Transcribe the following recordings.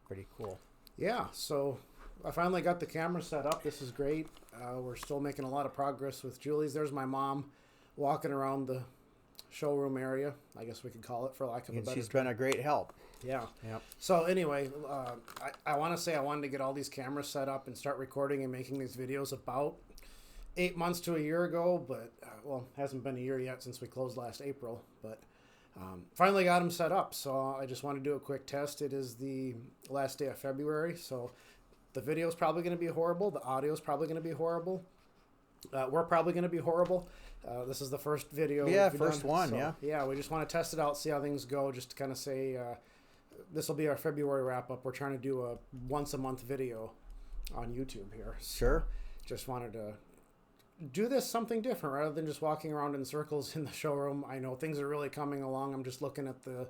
pretty cool. Yeah, so I finally got the camera set up. This is great. We're still making a lot of progress with Julie's. There's my mom walking around the showroom area, I guess we could call it, for lack of a And better she's term. been a great help. Yeah. Yep. So anyway, I want to say I wanted to get all these cameras set up and start recording and making these videos about 8 months to a year ago, but well, hasn't been a year yet since we closed last April, but finally got them set up. So I just want to do a quick test. It is the last day of February, so the video is probably going to be horrible. The audio is probably going to be horrible. We're probably going to be horrible. This is the first video. Yeah, we've first done, one, so, yeah. Yeah, we just want to test it out, see how things go, just to kind of say this will be our February wrap up. We're trying to do a once a month video on YouTube here. Sure. Just wanted to do this something different rather than just walking around in circles in the showroom. I know things are really coming along. I'm just looking at the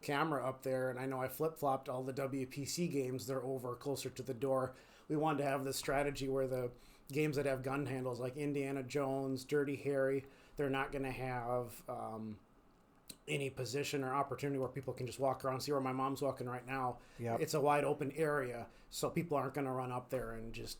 camera up there, and I know I flip-flopped all the WPC games. They're over closer to the door. We wanted to have this strategy where the games that have gun handles like Indiana Jones, Dirty Harry, they're not going to have any position or opportunity where people can just walk around. See where my mom's walking right now. Yep. It's a wide open area, so people aren't going to run up there and just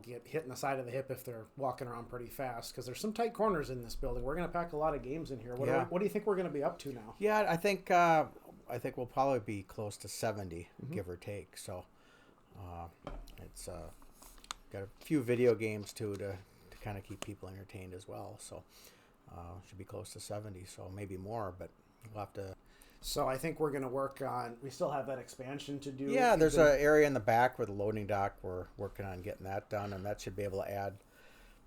get hit in the side of the hip if they're walking around pretty fast, because there's some tight corners in this building. We're going to pack a lot of games in here. What do you think we're going to be up to now? Yeah, I think we'll probably be close to 70, give or take. So it's got a few video games too to kind of keep people entertained as well. So should be close to 70, so maybe more, but we'll have to. So I think we're going to work on, we still have that expansion to do. Yeah, there's an area in the back where the loading dock, we're working on getting that done, and that should be able to add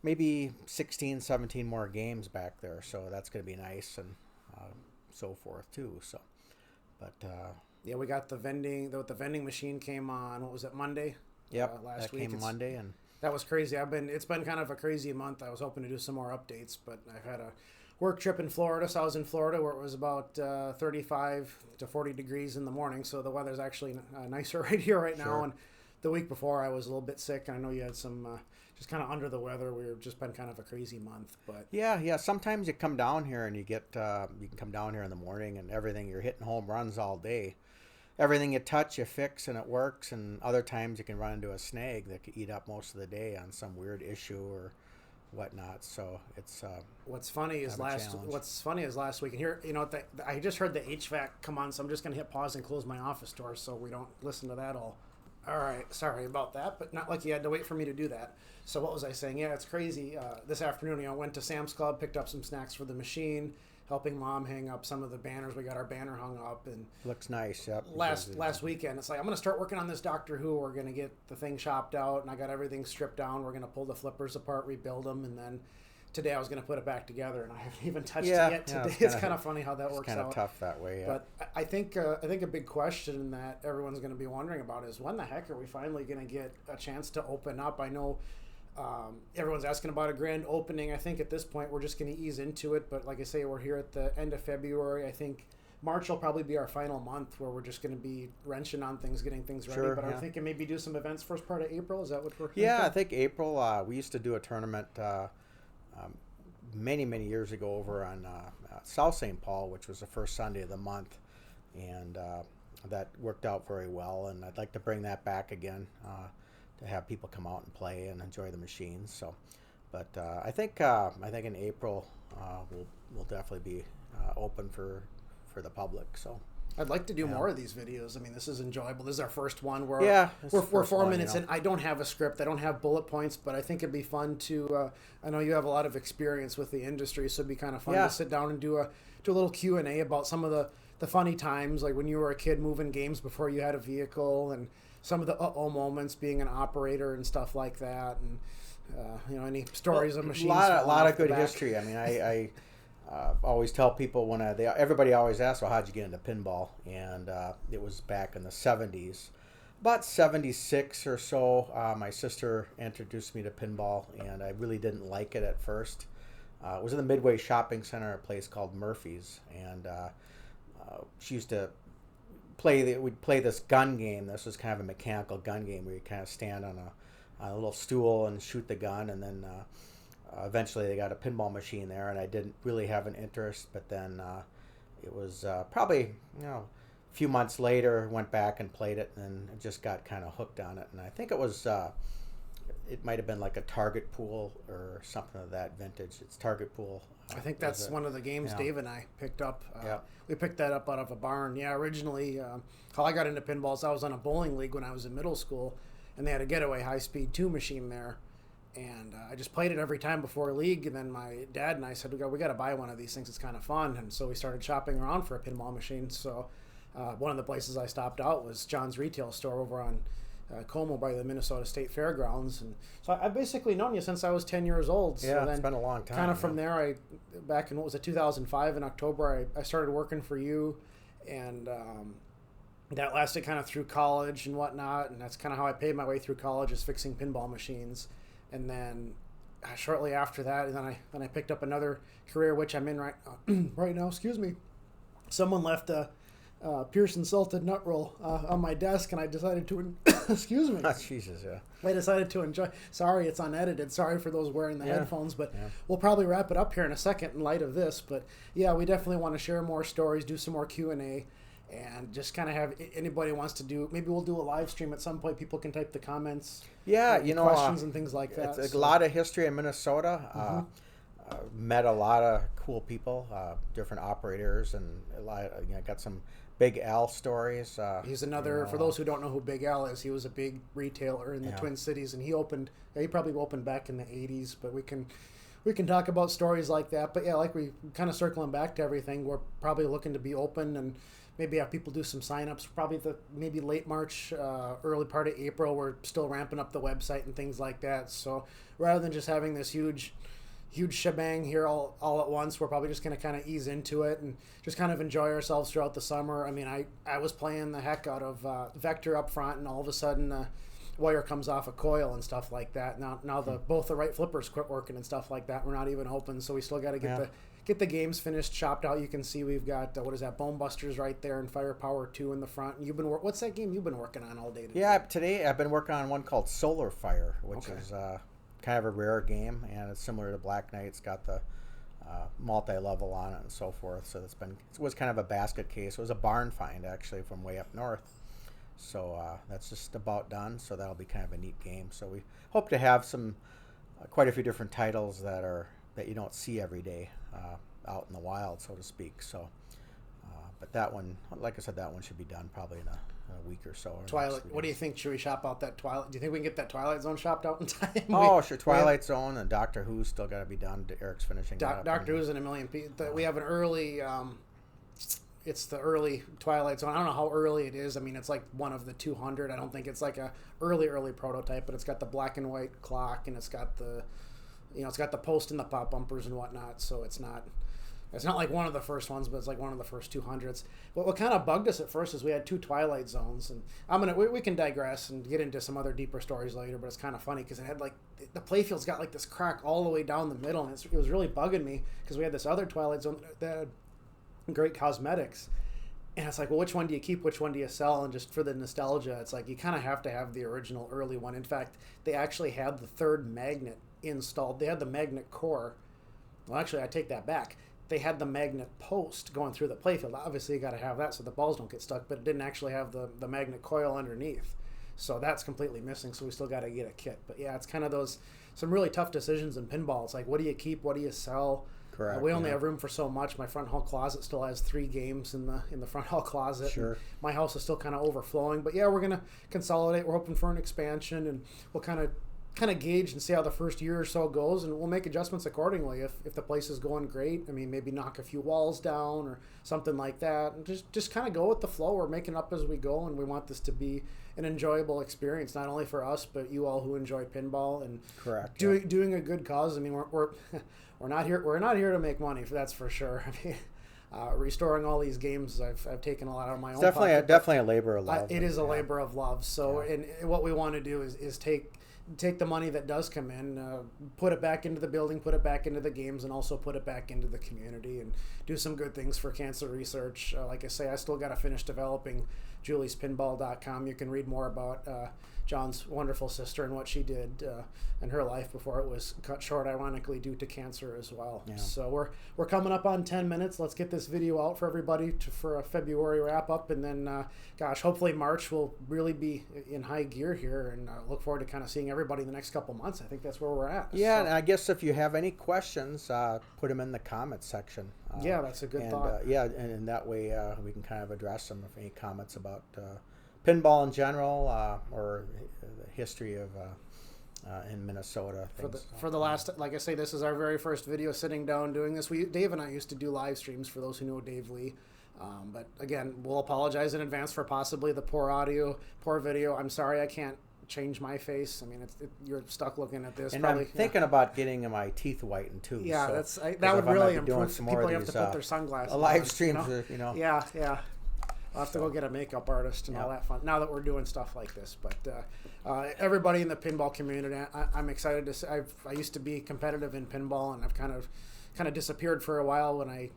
maybe 16, 17 more games back there. So that's going to be nice, and so forth too. So, but yeah, we got the vending machine came on, what was it, Monday? Yep, last that week. came Monday, and that was crazy. It's been kind of a crazy month. I was hoping to do some more updates, but I've had a work trip in Florida. So I was in Florida where it was about 35 to 40 degrees in the morning. So the weather's actually nicer right here right now. Sure. And the week before I was a little bit sick. I know you had some just kind of under the weather. We've just been kind of a crazy month, but yeah. Sometimes you come down here and you can come down here in the morning and everything. You're hitting home runs all day. Everything you touch, you fix and it works. And other times you can run into a snag that could eat up most of the day on some weird issue or whatnot. So it's what's funny is last week, and here I just heard the HVAC come on, so I'm just gonna hit pause and close my office door so we don't listen to that all right. Sorry about that, but not like you had to wait for me to do that. So what was I saying? Yeah, it's crazy. This afternoon, I went to Sam's Club, picked up some snacks for the machine, helping Mom hang up some of the banners. We got our banner hung up, and looks nice. Yep. Last weekend, it's like, I'm going to start working on this Doctor Who. We're going to get the thing chopped out, and I got everything stripped down. We're going to pull the flippers apart, rebuild them, and then today I was going to put it back together, and I haven't even touched it yet today. It's kind of funny how that works out. It's kind of tough that way, yeah. But I think a big question that everyone's going to be wondering about is, when the heck are we finally going to get a chance to open up? I know everyone's asking about a grand opening. I think at this point we're just going to ease into it, but like I say, we're here at the end of February. I think March will probably be our final month where we're just going to be wrenching on things, getting things ready. Sure, but yeah. I'm thinking maybe do some events first part of April. Is that what we're thinking? Yeah, I think April. We used to do a tournament many years ago over on South St. Paul, which was the first Sunday of the month, and that worked out very well. And I'd like to bring that back again to have people come out and play and enjoy the machines. So, but I think in April we'll definitely be open for the public. So. I'd like to do more of these videos. I mean, this is enjoyable. This is our first one. We're 4 minutes in. I don't have a script. I don't have bullet points, but I think it'd be fun to. I know you have a lot of experience with the industry, so it'd be kind of fun to sit down and do a little Q&A about some of the funny times, like when you were a kid moving games before you had a vehicle, and some of the moments being an operator and stuff like that, and any stories of machines. A lot of good history. I mean, I always tell people when everybody always asks, well, how'd you get into pinball? And it was back in the 70s. About 76 or so, my sister introduced me to pinball, and I really didn't like it at first. It was in the Midway Shopping Center, a place called Murphy's, and she used to we'd play this gun game. This was kind of a mechanical gun game where you kind of stand on a little stool and shoot the gun, and then eventually they got a pinball machine there, and I didn't really have an interest, but then it was probably few months later, went back and played it, and just got kind of hooked on it. And I think it was, it might have been like a Target Pool or something of that vintage. It's Target Pool. I think that's one of the games Dave and I picked up. We picked that up out of a barn. Yeah, originally, how I got into pinballs, I was on a bowling league when I was in middle school, and they had a Getaway High Speed 2 machine there. And I just played it every time before a league. And then my dad and I said, we got to buy one of these things. It's kind of fun. And so we started shopping around for a pinball machine. So one of the places I stopped out was John's retail store over on Como by the Minnesota State Fairgrounds. And so I've basically known you since I was 10 years old. So Yeah, then it's been a long time. kind of from there, back in, 2005 in October, I started working for you. And that lasted kind of through college and whatnot. And that's kind of how I paid my way through college, is fixing pinball machines. And then shortly after that, and then I picked up another career, which I'm in right now. Excuse me. Someone left a Pearson salted nut roll on my desk, and I decided to excuse me. Jesus, yeah. I decided to enjoy. Sorry, it's unedited. Sorry for those wearing the headphones, but we'll probably wrap it up here in a second in light of this. But yeah, we definitely want to share more stories, do some more Q&A. And just kind of have anybody wants to do. Maybe we'll do a live stream at some point. People can type the comments. Yeah, questions and things like that. It's a lot of history in Minnesota. Met a lot of cool people, different operators, and a lot. Got some Big Al stories. He's another. For those who don't know who Big Al is, he was a big retailer in the Twin Cities, and he opened. He probably opened back in the '80s, but we can talk about stories like that. But yeah, like we kind of circling back to everything. We're probably looking to be open and maybe have people do some signups. Probably maybe late March, early part of April. We're still ramping up the website and things like that. So rather than just having this huge shebang here all at once, we're probably just going to kind of ease into it and just kind of enjoy ourselves throughout the summer. I mean, I was playing the heck out of Vector up front, and all of a sudden wire comes off a coil and stuff like that. Now both the right flippers quit working and stuff like that. We're not even open, so we still got to get the games finished, chopped out. You can see we've got what is that, Bone Busters right there, and Firepower 2 in the front. And what's that game you've been working on all day today? Yeah, today I've been working on one called Solar Fire, which is kind of a rare game, and it's similar to Black Knight. It's got the multi-level on it and so forth. So it was kind of a basket case. It was a barn find actually from way up north. So that's just about done. So that'll be kind of a neat game. So we hope to have some quite a few different titles that you don't see every day out in the wild, so to speak. So, but that one, like I said, that one should be done probably in a week or so. Twilight. What do you think? Should we shop out that Twilight? Do you think we can get that Twilight Zone shopped out in time? Sure. Twilight Zone and Doctor Who's still got to be done. Eric's finishing Doctor Who's in a million pieces. We have an early. It's the early Twilight Zone. I don't know how early it is. I mean, it's like one of the 200. I don't think it's like a early prototype, but it's got the black and white clock, and it's got the, it's got the post and the pop bumpers and whatnot. So it's not like one of the first ones, but it's like one of the first 200s. What kind of bugged us at first is we had two Twilight Zones, and we can digress and get into some other deeper stories later. But it's kind of funny because it had like the playfield's got like this crack all the way down the middle, and it was really bugging me because we had this other Twilight Zone that had great cosmetics, and it's like, well, which one do you keep, which one do you sell? And just for the nostalgia, it's like you kind of have to have the original early one. In fact, they actually had the third magnet installed. They had the magnet core. Well, actually, I take that back. They had the magnet post going through the playfield. Obviously, you got to have that so the balls don't get stuck, but it didn't actually have the magnet coil underneath. So that's completely missing, so we still got to get a kit. But yeah, it's kind of some really tough decisions in pinball. It's like, what do you keep, what do you sell? Correct. We only have room for so much. My front hall closet still has 3 games in the front hall closet. Sure. My house is still kind of overflowing. But yeah, we're going to consolidate. We're hoping for an expansion, and we'll kind of gauge and see how the first year or so goes, and we'll make adjustments accordingly. If the place is going great, I mean, maybe knock a few walls down or something like that, and just kind of go with the flow. We're making up as we go, and we want this to be an enjoyable experience, not only for us, but you all who enjoy pinball and correct doing a good cause. I mean, we're not here to make money, that's for sure. I mean, restoring all these games, I've taken a lot out of my own pocket. Definitely a labor of love. It is a labor of love. So, and what we want to do is take the money that does come in, put it back into the building, put it back into the games, and also put it back into the community and do some good things for cancer research. Like I say, I still got to finish developing juliespinball.com. You can read more about John's wonderful sister and what she did in her life before it was cut short, ironically, due to cancer as well. Yeah. So we're coming up on 10 minutes. Let's get this video out for everybody for a February wrap up, and then hopefully March will really be in high gear here, and look forward to kind of seeing everybody in the next couple months. I think that's where we're at. Yeah, so, and I guess if you have any questions, put them in the comments section. Yeah, that's a good thought. Yeah, and that way we can kind of address them. If any comments about pinball in general or the history of in Minnesota. For the last, like I say, this is our very first video sitting down doing this. Dave and I used to do live streams, for those who know Dave Lee. But again, we'll apologize in advance for possibly the poor audio, poor video. I'm sorry I can't change my face. I mean, you're stuck looking at this. And probably, I'm thinking about getting my teeth whitened too. Yeah, so, that would really improve. improve. People have to put their sunglasses live on, streams, Yeah. I'll have to go get a makeup artist and all that fun. Now that we're doing stuff like this, but everybody in the pinball community, I'm excited to. I used to be competitive in pinball, and I've kind of disappeared for a while when I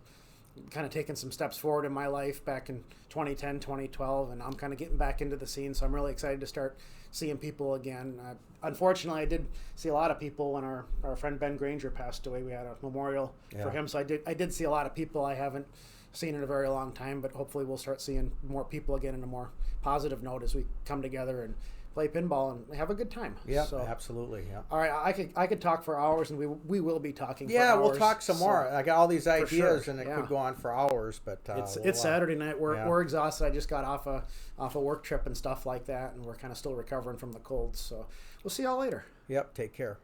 kind of taken some steps forward in my life back in 2010, 2012, and I'm kind of getting back into the scene. So I'm really excited to start seeing people again. Unfortunately, I did see a lot of people when our friend Ben Granger passed away. We had a memorial for him, so I did see a lot of people I haven't seen in a very long time, but hopefully we'll start seeing more people again in a more positive note as we come together and play pinball and have a good time. Yeah, so, absolutely. Yeah. All right, I could talk for hours, and we will be talking. Yeah, for hours, we'll talk some more. I got all these ideas, sure. and it could go on for hours. But it's Saturday night. We're exhausted. I just got off a work trip and stuff like that, and we're kind of still recovering from the cold. So we'll see y'all later. Yep. Take care.